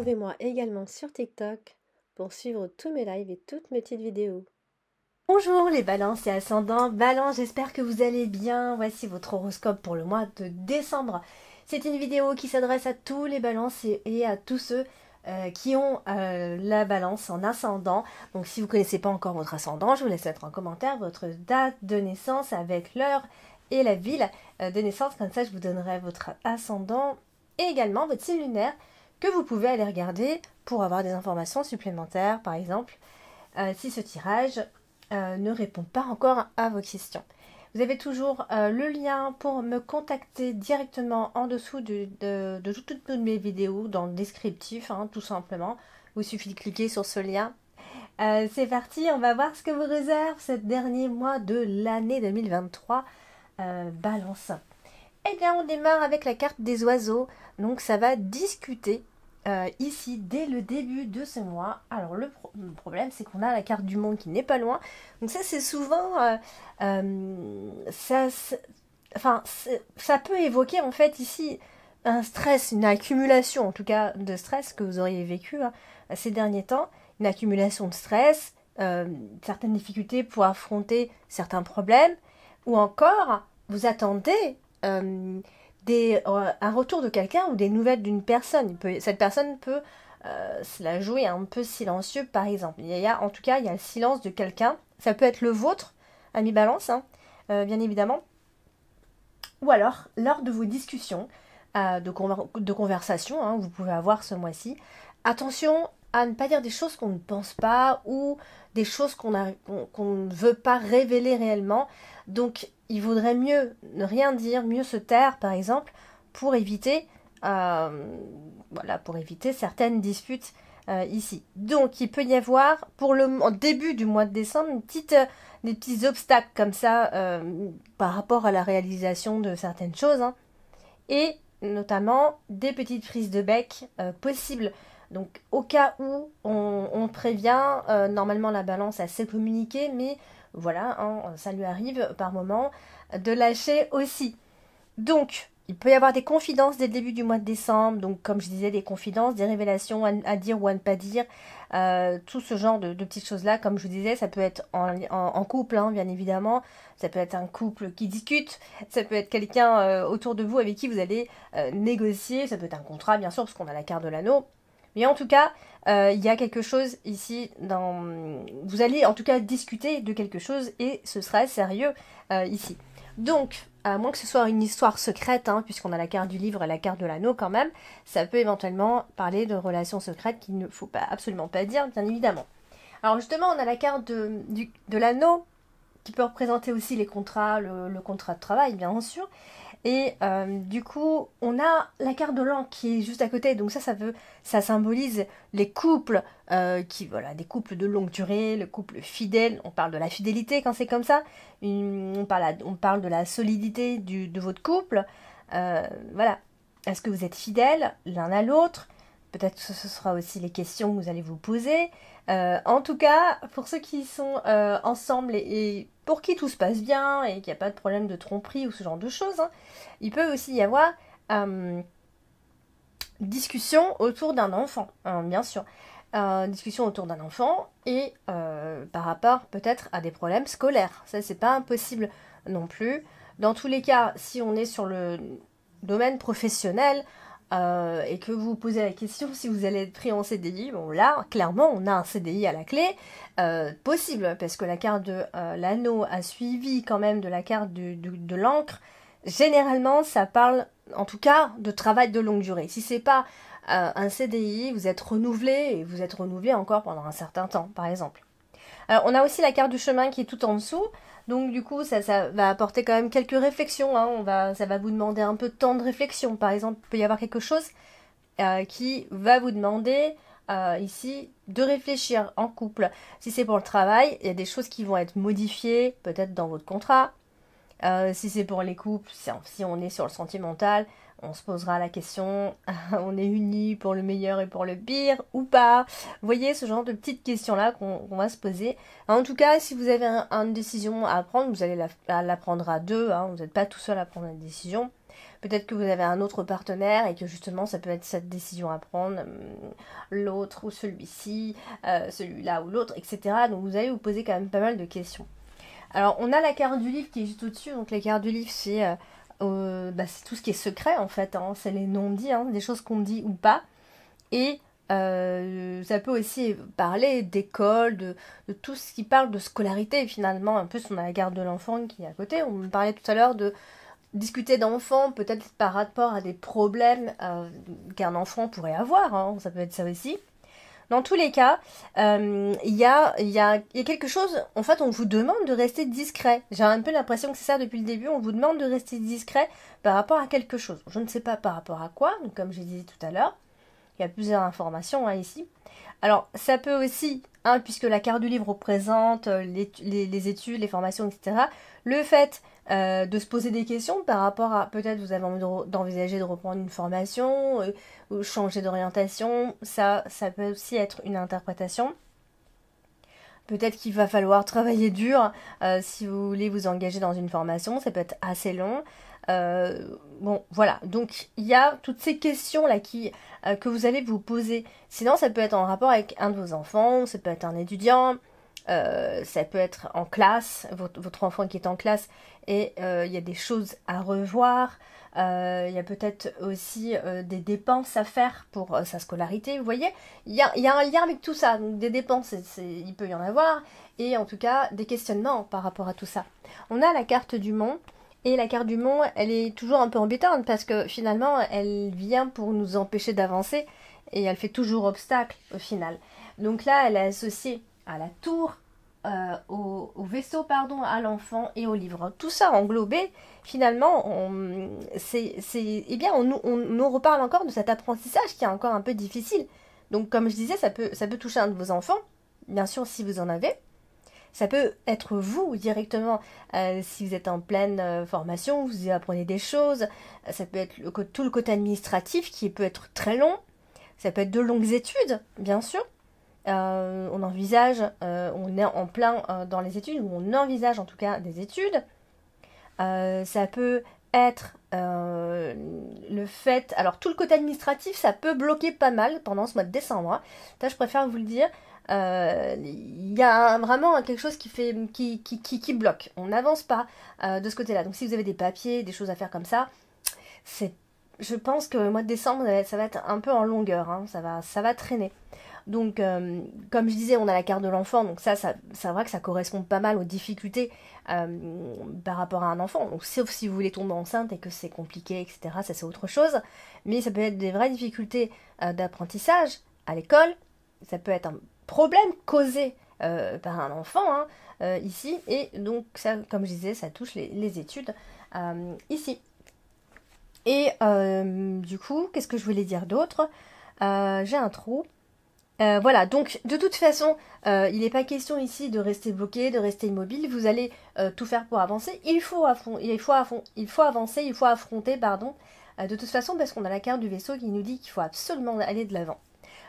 Retrouvez-moi également sur TikTok pour suivre tous mes lives et toutes mes petites vidéos. Bonjour les balances et ascendants, balance, j'espère que vous allez bien. Voici votre horoscope pour le mois de décembre. C'est une vidéo qui s'adresse à tous les balances et à tous ceux qui ont la balance en ascendant. Donc si vous ne connaissez pas encore votre ascendant, je vous laisse mettre en commentaire votre date de naissance avec l'heure et la ville de naissance. Comme ça, je vous donnerai votre ascendant et également votre signe lunaire que vous pouvez aller regarder pour avoir des informations supplémentaires, par exemple, si ce tirage ne répond pas encore à vos questions. Vous avez toujours le lien pour me contacter directement en dessous de toutes mes vidéos, dans le descriptif, tout simplement. Il vous suffit de cliquer sur ce lien. C'est parti, on va voir ce que vous réserve ce dernier mois de l'année 2023. Balance. Eh bien, on démarre avec la carte des oiseaux. Donc, ça va discuter ici dès le début de ce mois. Alors, le problème, c'est qu'on a la carte du monde qui n'est pas loin. Donc, ça, c'est souvent... ça peut évoquer, en fait, ici, un stress, une accumulation, en tout cas, de stress que vous auriez vécu ces derniers temps. Une accumulation de stress, certaines difficultés pour affronter certains problèmes. Ou encore, vous attendez un retour de quelqu'un ou des nouvelles d'une personne. Cette personne peut se la jouer un peu silencieux, par exemple. En tout cas, il y a le silence de quelqu'un. Ça peut être le vôtre, ami Balance, bien évidemment. Ou alors, lors de vos discussions, de conversation, vous pouvez avoir ce mois-ci, attention à ne pas dire des choses qu'on ne pense pas ou des choses qu'on ne veut pas révéler réellement. Donc, il vaudrait mieux ne rien dire, mieux se taire, par exemple, pour éviter, pour éviter certaines disputes ici. Donc, il peut y avoir, en début du mois de décembre, des petits obstacles comme ça par rapport à la réalisation de certaines choses. Et notamment des petites prises de bec possibles. Donc au cas où on prévient, normalement la balance a sait communiquer, mais voilà, ça lui arrive par moment de lâcher aussi. Donc il peut y avoir des confidences dès le début du mois de décembre, donc comme je disais, des confidences, des révélations à dire ou à ne pas dire, tout ce genre de petites choses-là, comme je vous disais, ça peut être en couple, bien évidemment, ça peut être un couple qui discute, ça peut être quelqu'un autour de vous avec qui vous allez négocier, ça peut être un contrat, bien sûr, parce qu'on a la carte de l'anneau, mais en tout cas, il y a quelque chose ici, vous allez en tout cas discuter de quelque chose et ce sera sérieux ici. Donc, à moins que ce soit une histoire secrète, puisqu'on a la carte du livre et la carte de l'anneau quand même, ça peut éventuellement parler de relations secrètes qu'il ne faut absolument pas dire, bien évidemment. Alors justement, on a la carte de l'anneau, qui peut représenter aussi les contrats, le contrat de travail, bien sûr. Et du coup, on a la carte de l'an qui est juste à côté. Donc ça symbolise les couples, des couples de longue durée, le couple fidèle. On parle de la fidélité quand c'est comme ça. On parle de la solidité de votre couple. Voilà. Est-ce que vous êtes fidèles l'un à l'autre? Peut-être que ce sera aussi les questions que vous allez vous poser. En tout cas, pour ceux qui sont ensemble et pour qui tout se passe bien et qu'il n'y a pas de problème de tromperie ou ce genre de choses, il peut aussi y avoir discussion autour d'un enfant, bien sûr. Discussion autour d'un enfant et par rapport peut-être à des problèmes scolaires. Ça, c'est pas impossible non plus. Dans tous les cas, si on est sur le domaine professionnel, et que vous vous posez la question si vous allez être pris en CDI, bon là, clairement, on a un CDI à la clé, possible, parce que la carte de l'anneau a suivi quand même de la carte de l'encre. Généralement, ça parle, en tout cas, de travail de longue durée. Si c'est pas un CDI, vous êtes renouvelé, et vous êtes renouvelé encore pendant un certain temps, par exemple. Alors, on a aussi la carte du chemin qui est tout en dessous. Donc du coup, ça va apporter quand même quelques réflexions. Ça va vous demander un peu de temps de réflexion. Par exemple, il peut y avoir quelque chose qui va vous demander ici de réfléchir en couple. Si c'est pour le travail, il y a des choses qui vont être modifiées, peut-être dans votre contrat. Si c'est pour les couples, si on est sur le sentimental, on se posera la question, on est unis pour le meilleur et pour le pire ou pas? Vous voyez ce genre de petites questions-là qu'on va se poser. En tout cas, si vous avez une décision à prendre, vous allez la prendre à deux, hein, vous n'êtes pas tout seul à prendre une décision. Peut-être que vous avez un autre partenaire et que justement ça peut être cette décision à prendre, l'autre ou celui-ci, celui-là ou l'autre, etc. Donc vous allez vous poser quand même pas mal de questions. Alors on a la carte du livre qui est juste au-dessus, donc la carte du livre c'est c'est tout ce qui est secret en fait, hein, c'est les non-dits, hein, des choses qu'on dit ou pas. Et ça peut aussi parler d'école, de tout ce qui parle de scolarité finalement. En plus on a la garde de l'enfant qui est à côté. On me parlait tout à l'heure de discuter d'enfants, peut-être par rapport à des problèmes qu'un enfant pourrait avoir, hein, ça peut être ça aussi. Dans tous les cas, il y a quelque chose, en fait, on vous demande de rester discret. J'ai un peu l'impression que c'est ça depuis le début, on vous demande de rester discret par rapport à quelque chose. Je ne sais pas par rapport à quoi, donc comme j'ai dit tout à l'heure, il y a plusieurs informations ici. Alors, ça peut aussi, puisque la carte du livre représente les études, les formations, etc., le fait de se poser des questions par rapport à, peut-être vous avez envie d'envisager de reprendre une formation, ou changer d'orientation, ça peut aussi être une interprétation. Peut-être qu'il va falloir travailler dur si vous voulez vous engager dans une formation, ça peut être assez long. Bon, voilà. Donc, il y a toutes ces questions-là que vous allez vous poser. Sinon, ça peut être en rapport avec un de vos enfants, ça peut être un étudiant, ça peut être en classe, votre enfant qui est en classe, et il y a des choses à revoir. Il y a peut-être aussi des dépenses à faire pour sa scolarité. Vous voyez, il y a un lien avec tout ça. Donc, des dépenses, il peut y en avoir. Et en tout cas, des questionnements par rapport à tout ça. On a la carte du monde. Et la carte du monde, elle est toujours un peu embêtante parce que finalement, elle vient pour nous empêcher d'avancer et elle fait toujours obstacle au final. Donc là, elle est associée à la tour, au vaisseau, pardon, à l'enfant et au livre. Tout ça englobé, finalement, on nous reparle encore de cet apprentissage qui est encore un peu difficile. Donc comme je disais, ça peut toucher un de vos enfants, bien sûr si vous en avez. Ça peut être vous directement, si vous êtes en pleine formation, vous apprenez des choses. Ça peut être tout le côté administratif qui peut être très long. Ça peut être de longues études, bien sûr. On envisage, on est en plein dans les études, ou on envisage en tout cas des études. Ça peut être le fait... Alors tout le côté administratif, ça peut bloquer pas mal pendant ce mois de décembre. Hein. Ça, je préfère vous le dire. Il y a vraiment quelque chose qui bloque. On n'avance pas de ce côté-là. Donc si vous avez des papiers, des choses à faire comme ça, je pense que le mois de décembre, ça va être un peu en longueur. Hein. Ça va traîner. Donc, comme je disais, on a la carte de l'enfant. Donc c'est vrai que ça correspond pas mal aux difficultés par rapport à un enfant. Donc, sauf si vous voulez tomber enceinte et que c'est compliqué, etc. Ça, c'est autre chose. Mais ça peut être des vraies difficultés d'apprentissage à l'école. Ça peut être un problème causé par un enfant ici, et donc ça, comme je disais, ça touche les études ici. Et du coup, qu'est-ce que je voulais dire d'autre? J'ai un trou. Voilà, donc de toute façon, il n'est pas question ici de rester bloqué, de rester immobile. Vous allez tout faire pour avancer. Il faut avancer, il faut affronter, pardon. De toute façon, parce qu'on a la carte du vaisseau qui nous dit qu'il faut absolument aller de l'avant.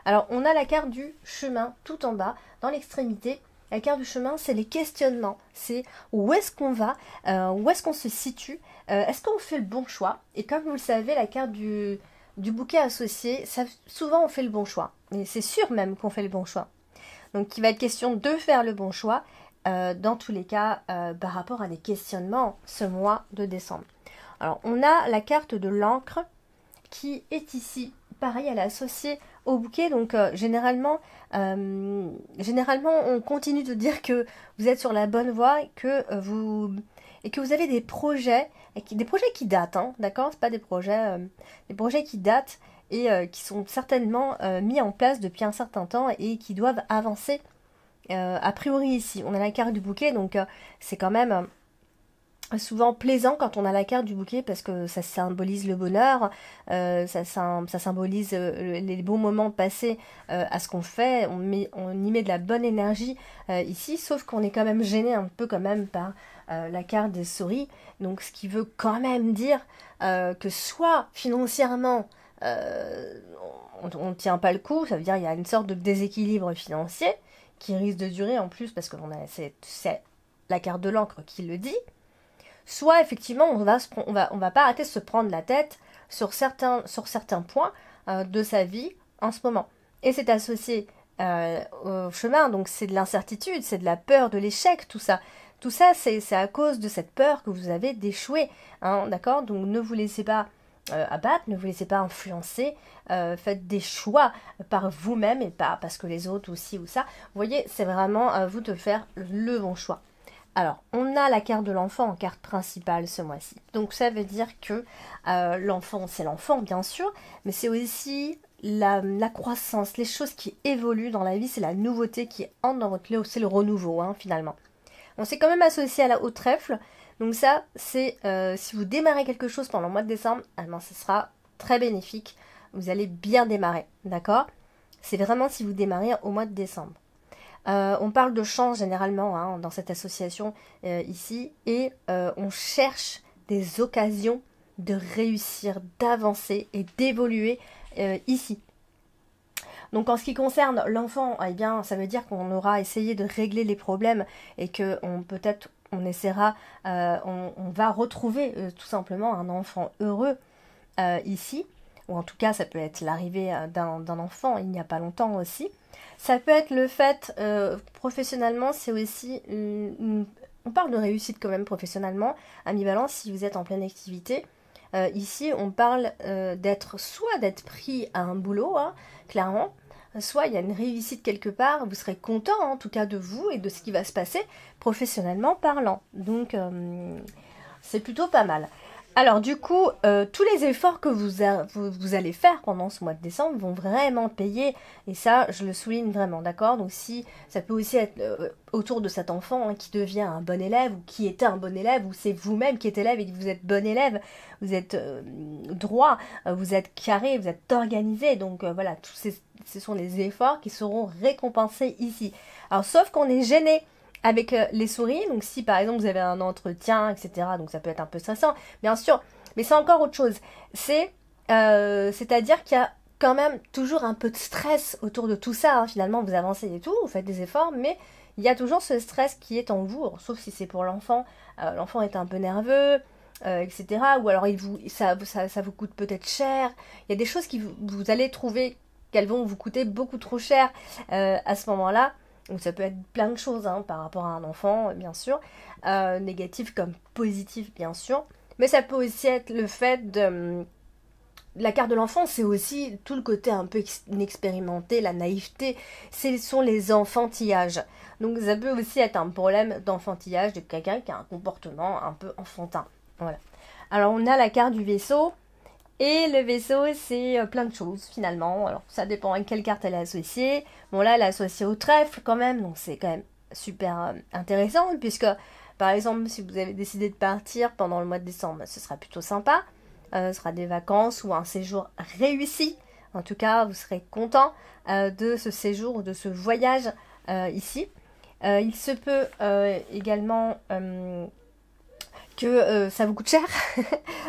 Alors, on a la carte du chemin tout en bas, dans l'extrémité. La carte du chemin, c'est les questionnements. C'est où est-ce qu'on va, où est-ce qu'on se situe, est-ce qu'on fait le bon choix. Et comme vous le savez, la carte du bouquet associé, souvent on fait le bon choix. Et c'est sûr même qu'on fait le bon choix. Donc, il va être question de faire le bon choix, dans tous les cas, par rapport à des questionnements ce mois de décembre. Alors, on a la carte de l'encre qui est ici. Pareil, elle est associée au bouquet, donc généralement, on continue de dire que vous êtes sur la bonne voie et que vous avez des projets qui datent, hein, d'accord? C'est pas des projets qui datent et qui sont certainement mis en place depuis un certain temps et qui doivent avancer. A priori ici, on a la carte du bouquet, donc c'est quand même souvent plaisant quand on a la carte du bouquet parce que ça symbolise le bonheur, ça symbolise les bons moments passés à ce qu'on fait, on y met de la bonne énergie ici, sauf qu'on est quand même gêné un peu quand même par la carte des souris, donc ce qui veut quand même dire que soit financièrement on ne tient pas le coup, ça veut dire qu'il y a une sorte de déséquilibre financier qui risque de durer en plus parce que c'est la carte de l'encre qui le dit, soit effectivement on va pas arrêter de se prendre la tête sur certains points de sa vie en ce moment. Et c'est associé au chemin, donc c'est de l'incertitude, c'est de la peur de l'échec, tout ça. Tout ça, c'est à cause de cette peur que vous avez d'échouer, hein, d'accord? Donc ne vous laissez pas abattre, ne vous laissez pas influencer, faites des choix par vous-même et pas parce que les autres aussi ou ça. Vous voyez, c'est vraiment à vous de faire le bon choix. Alors, on a la carte de l'enfant en carte principale ce mois-ci. Donc ça veut dire que l'enfant, c'est l'enfant bien sûr, mais c'est aussi la croissance, les choses qui évoluent dans la vie, c'est la nouveauté qui entre dans votre lot, c'est le renouveau hein, finalement. On s'est quand même associé au trèfle, donc ça, c'est si vous démarrez quelque chose pendant le mois de décembre, ce sera très bénéfique, vous allez bien démarrer, d'accord? C'est vraiment si vous démarrez au mois de décembre. On parle de chance généralement hein, dans cette association ici et on cherche des occasions de réussir, d'avancer et d'évoluer ici. Donc en ce qui concerne l'enfant, eh bien ça veut dire qu'on aura essayé de régler les problèmes et que peut-être on essaiera, on va retrouver tout simplement un enfant heureux ici, ou en tout cas ça peut être l'arrivée d'un enfant il n'y a pas longtemps aussi. Ça peut être le fait, professionnellement, c'est aussi, on parle de réussite quand même professionnellement, ambivalence si vous êtes en pleine activité. Ici, on parle soit d'être pris à un boulot, hein, clairement, soit il y a une réussite quelque part, vous serez content hein, en tout cas de vous et de ce qui va se passer professionnellement parlant. Donc, c'est plutôt pas mal. Alors du coup, tous les efforts que vous allez faire pendant ce mois de décembre vont vraiment payer. Et ça, je le souligne vraiment, d'accord? Donc si ça peut aussi être autour de cet enfant hein, qui devient un bon élève, ou qui était un bon élève, ou c'est vous-même qui êtes élève et que vous êtes bon élève, vous êtes droit, vous êtes carré, vous êtes organisé. Donc voilà, ce sont les efforts qui seront récompensés ici. Alors sauf qu'on est gêné avec les souris, donc si par exemple vous avez un entretien, etc., donc ça peut être un peu stressant, bien sûr, mais c'est encore autre chose. C'est-à-dire qu'il y a quand même toujours un peu de stress autour de tout ça, hein. Finalement vous avancez et tout, vous faites des efforts, mais il y a toujours ce stress qui est en vous, sauf si c'est pour l'enfant, l'enfant est un peu nerveux, etc., ou alors ça vous coûte peut-être cher, il y a des choses vous allez trouver qu'elles vont vous coûter beaucoup trop cher à ce moment-là. Donc ça peut être plein de choses hein, par rapport à un enfant, bien sûr, négatif comme positif, bien sûr. Mais ça peut aussi être le fait de... La carte de l'enfant, c'est aussi tout le côté un peu inexpérimenté, la naïveté. Ce sont les enfantillages. Donc ça peut aussi être un problème d'enfantillage de quelqu'un qui a un comportement un peu enfantin. Voilà. Alors on a la carte du vaisseau. Et le vaisseau, c'est plein de choses finalement. Alors ça dépend à quelle carte elle est associée. Bon là, elle est associée au trèfle quand même, donc c'est quand même super intéressant. Puisque par exemple, si vous avez décidé de partir pendant le mois de décembre, ce sera plutôt sympa. Ce sera des vacances ou un séjour réussi. En tout cas, vous serez content de ce séjour ou de ce voyage ici. Il se peut également... que ça vous coûte cher,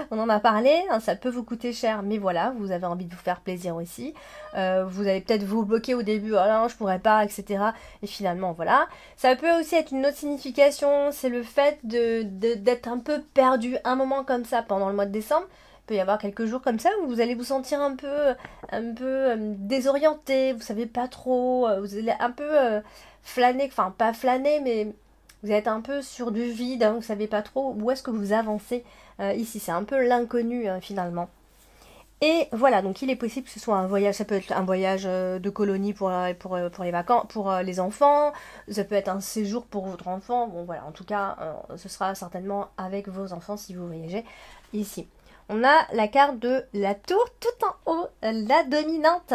on en a parlé, hein, ça peut vous coûter cher, mais voilà, vous avez envie de vous faire plaisir aussi, vous allez peut-être vous bloquer au début, oh non, je pourrais pas, etc. Et finalement, voilà. Ça peut aussi être une autre signification, c'est le fait d'être un peu perdu un moment comme ça pendant le mois de décembre. Il peut y avoir quelques jours comme ça où vous allez vous sentir un peu désorienté, vous savez pas trop, vous allez un peu flâner, enfin pas flâner, mais... Vous êtes un peu sur du vide, hein, vous ne savez pas trop où est-ce que vous avancez ici. C'est un peu l'inconnu finalement. Et voilà, donc il est possible que ce soit un voyage, ça peut être un voyage de colonie pour les vacances, pour les enfants, ça peut être un séjour pour votre enfant. Bon voilà, en tout cas, ce sera certainement avec vos enfants si vous voyagez ici. On a la carte de la tour tout en haut, la dominante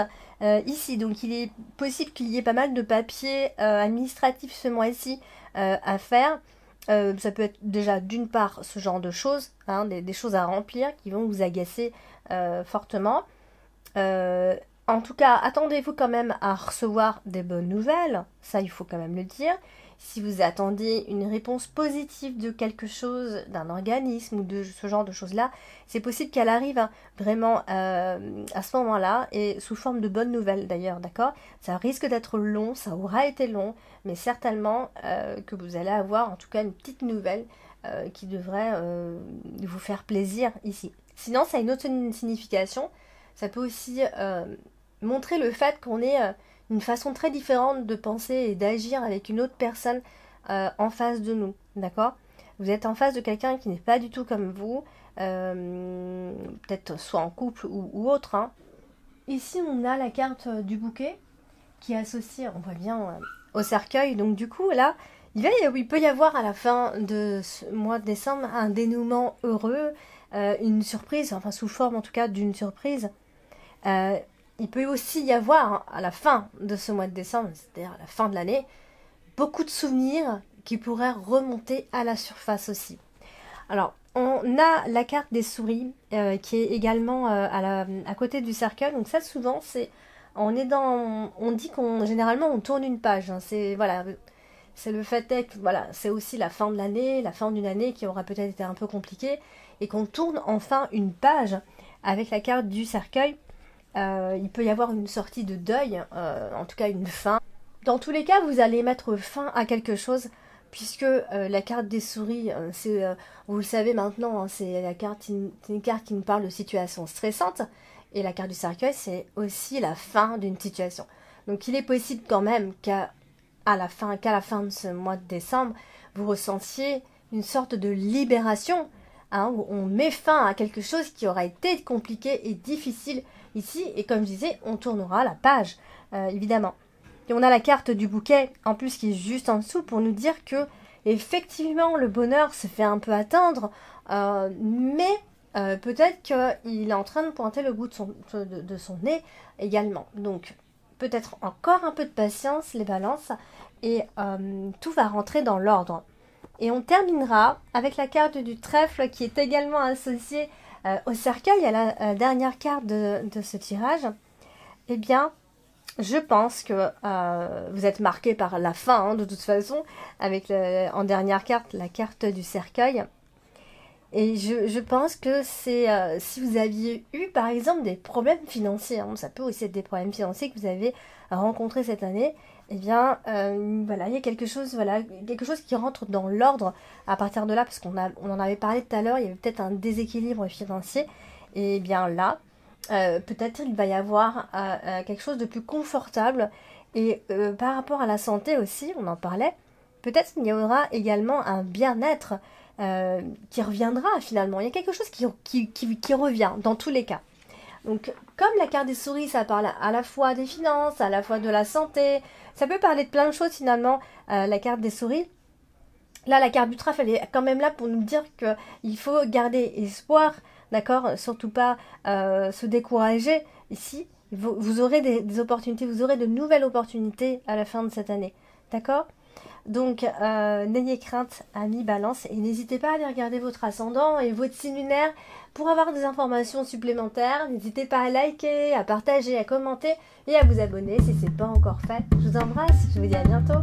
ici. Donc il est possible qu'il y ait pas mal de papiers administratifs ce mois-ci à faire. Ça peut être déjà d'une part ce genre de choses, hein, des choses à remplir qui vont vous agacer fortement. En tout cas, attendez-vous quand même à recevoir des bonnes nouvelles, ça il faut quand même le dire. si vous attendiez une réponse positive de quelque chose, d'un organisme ou de ce genre de choses-là, c'est possible qu'elle arrive vraiment à ce moment-là et sous forme de bonnes nouvelles d'ailleurs, d'accord? Ça risque d'être long, ça aura été long, mais certainement que vous allez avoir en tout cas une petite nouvelle qui devrait vous faire plaisir ici. Sinon, ça a une autre signification. Ça peut aussi montrer le fait qu'on ait une façon très différente de penser et d'agir avec une autre personne en face de nous, d'accord? Vous êtes en face de quelqu'un qui n'est pas du tout comme vous, peut-être soit en couple ou autre, hein. Ici, on a la carte du bouquet qui est associée, on voit bien, au cercueil. Donc du coup, là, il peut y avoir à la fin de ce mois de décembre un dénouement heureux, une surprise, enfin sous forme en tout cas d'une surprise. Il peut aussi y avoir à la fin de ce mois de décembre, c'est-à-dire à la fin de l'année, beaucoup de souvenirs qui pourraient remonter à la surface aussi. Alors, on a la carte des souris qui est également à côté du cercueil. Donc ça, souvent, on dit qu'on généralement on tourne une page. Hein. C'est le fait que voilà, c'est aussi la fin de l'année, la fin d'une année qui aura peut-être été un peu compliquée et qu'on tourne enfin une page avec la carte du cercueil. Il peut y avoir une sortie de deuil, en tout cas une fin. Dans tous les cas, vous allez mettre fin à quelque chose, puisque la carte des souris, vous le savez maintenant, hein, c'est une carte qui nous parle de situations stressantes, et la carte du cercueil, c'est aussi la fin d'une situation. Donc il est possible quand même qu'à la fin de ce mois de décembre, vous ressentiez une sorte de libération, hein, où on met fin à quelque chose qui aura été compliqué et difficile ici, et comme je disais, on tournera la page, évidemment. Et on a la carte du bouquet, en plus, qui est juste en dessous, pour nous dire que, effectivement, le bonheur se fait un peu attendre, mais peut-être qu'il est en train de pointer le bout de son nez également. Donc, peut-être encore un peu de patience, les balances, et tout va rentrer dans l'ordre. Et on terminera avec la carte du trèfle, qui est également associée au cercueil, à la dernière carte de ce tirage. Eh bien, je pense que vous êtes marqué par la fin, hein, de toute façon, avec en dernière carte, la carte du cercueil. Et je pense que c'est si vous aviez eu, par exemple, des problèmes financiers, hein, ça peut aussi être des problèmes financiers que vous avez rencontrés cette année, eh bien, voilà, il y a quelque chose qui rentre dans l'ordre à partir de là, parce on en avait parlé tout à l'heure, il y avait peut-être un déséquilibre financier, et bien là, peut-être il va y avoir quelque chose de plus confortable, et par rapport à la santé aussi, on en parlait, peut-être qu'il y aura également un bien-être qui reviendra finalement. Il y a quelque chose qui revient dans tous les cas. Donc, comme la carte des souris, ça parle à la fois des finances, à la fois de la santé, ça peut parler de plein de choses finalement, la carte des souris. Là, la carte du trèfle, elle est quand même là pour nous dire qu'il faut garder espoir, d'accord? Surtout pas se décourager. Ici, vous aurez des opportunités, vous aurez de nouvelles opportunités à la fin de cette année, d'accord? Donc, n'ayez crainte, amis Balance, et n'hésitez pas à aller regarder votre ascendant et votre signe lunaire pour avoir des informations supplémentaires. N'hésitez pas à liker, à partager, à commenter et à vous abonner si ce n'est pas encore fait. Je vous embrasse, je vous dis à bientôt.